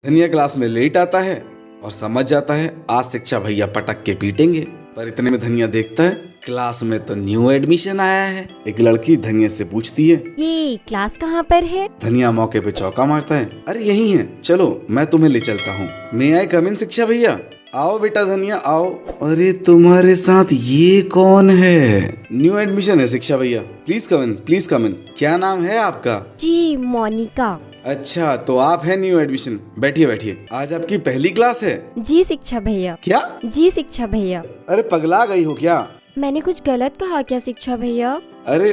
धनिया क्लास में लेट आता है और समझ जाता है आज शिक्षा भैया पटक के पीटेंगे। पर इतने में धनिया देखता है क्लास में तो न्यू एडमिशन आया है। एक लड़की धनिया से पूछती है, ये क्लास कहाँ पर है? धनिया मौके पे चौका मारता है, अरे यही है, चलो मैं तुम्हें ले चलता हूँ। मे आई कम इन शिक्षा भैया? आओ बेटा धनिया आओ। अरे तुम्हारे साथ ये कौन है? न्यू एडमिशन है शिक्षा भैया, please come in, please come इन। क्या नाम है आपका? जी मोनिका। अच्छा तो आप है न्यू एडमिशन, बैठिए बैठिए। आज आपकी पहली क्लास है? जी शिक्षा भैया। क्या? जी शिक्षा भैया। अरे पगला गई हो क्या? मैंने कुछ गलत कहा क्या शिक्षा भैया? अरे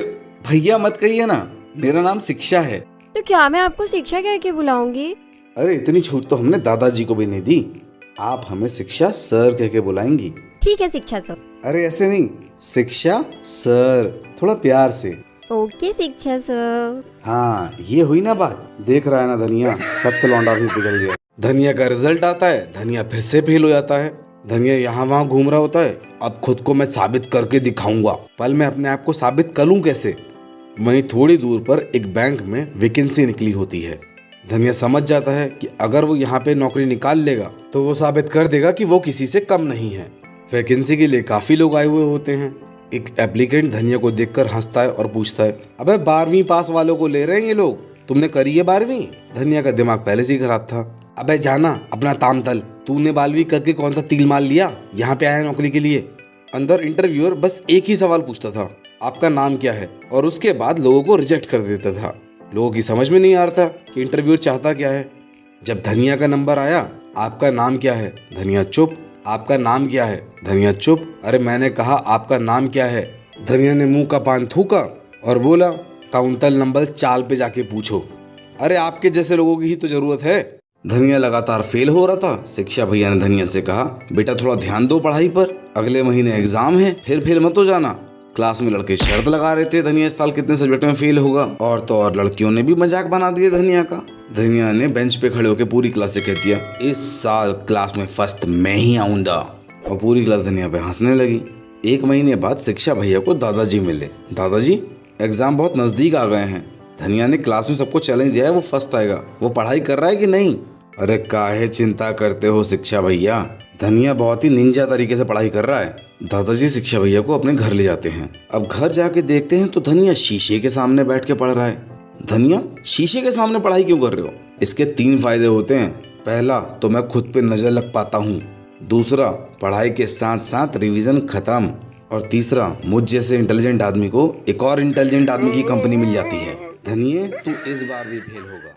भैया मत कहिए ना, मेरा नाम शिक्षा है। तो क्या मैं आपको शिक्षा कह के बुलाऊंगी? अरे इतनी छूट तो हमने दादाजी को भी नहीं दी, आप हमें शिक्षा सर कह के बुलाएंगी। ठीक है शिक्षा सर। अरे ऐसे नहीं, शिक्षा सर, थोड़ा प्यार से। ओके शिक्षा सर। हाँ ये हुई ना बात। देख रहा है ना धनिया, सब तो लौंडा भी पिघल गया। धनिया का रिजल्ट आता है, धनिया फिर से फेल हो जाता है। धनिया यहाँ वहाँ घूम रहा होता है, अब खुद को मैं साबित करके दिखाऊंगा। पल में अपने आप को साबित करूँ कैसे? वहीं थोड़ी दूर पर एक बैंक में वैकेंसी निकली होती है। धनिया समझ जाता है कि अगर वो यहाँ पे नौकरी निकाल लेगा तो वो साबित कर देगा कि वो किसी से कम नहीं है। वैकेंसी के लिए काफी लोग आए हुए होते हैं। एक एप्लीकेंट धनिया को देखकर हंसता है और पूछता है, अबे 12वीं पास वालों को ले रहे हैं ये लोग, तुमने करी है 12वीं? धनिया का दिमाग पहले से ही खराब था। अबे जाना अपना तामतल, तूने 12वीं करके कौन सा तिल माल लिया, यहाँ पे आया नौकरी के लिए। अंदर इंटरव्यूअर बस एक ही सवाल पूछता था, आपका नाम क्या है, और उसके बाद लोगों को रिजेक्ट कर देता था। लोगों की समझ में नहीं आ रहा था कि इंटरव्यूअर चाहता क्या है। जब धनिया का नंबर आया, आपका नाम क्या है? धनिया चुप। आपका नाम क्या है? धनिया चुप। अरे मैंने कहा आपका नाम क्या है? धनिया ने मुंह का पान थूका और बोला, काउंटर नंबर 4 पे जाके पूछो। अरे आपके जैसे लोगों की ही तो जरूरत है। धनिया लगातार फेल हो रहा था। शिक्षा भैया ने धनिया से कहा, बेटा थोड़ा ध्यान दो पढ़ाई पर, अगले महीने एग्जाम है, फिर फेल मत हो जाना। क्लास में लड़के शर्त लगा रहे थे धनिया इस साल कितने सब्जेक्ट में फेल होगा, और तो और लड़कियों ने भी मजाक बना दिया धनिया का। धनिया ने बेंच पे खड़े होकर पूरी क्लास से कह दिया, इस साल क्लास में फर्स्ट मैं ही आऊंगा, और पूरी क्लास धनिया पे हंसने लगी। एक महीने बाद शिक्षा भैया को दादाजी मिले। दादाजी एग्जाम बहुत नजदीक आ गए हैं, धनिया ने क्लास में सबको चैलेंज दिया है वो फर्स्ट आएगा, वो पढ़ाई कर रहा है कि नहीं? अरे काहे चिंता करते हो शिक्षा भैया, धनिया बहुत ही निंजा तरीके से पढ़ाई कर रहा है। दादाजी शिक्षा भैया को अपने घर ले जाते हैं। अब घर जाके देखते हैं तो धनिया शीशे के सामने बैठ के पढ़ रहा है। धनिया शीशे के सामने पढ़ाई क्यों कर रहे हो? इसके 3 फायदे होते हैं। पहला तो मैं खुद पे नजर लग पाता हूँ, दूसरा पढ़ाई के साथ साथ रिवीजन खत्म, और तीसरा मुझ जैसे इंटेलिजेंट आदमी को एक और इंटेलिजेंट आदमी की कंपनी मिल जाती है। धनिया तू इस बार भी फेल होगा।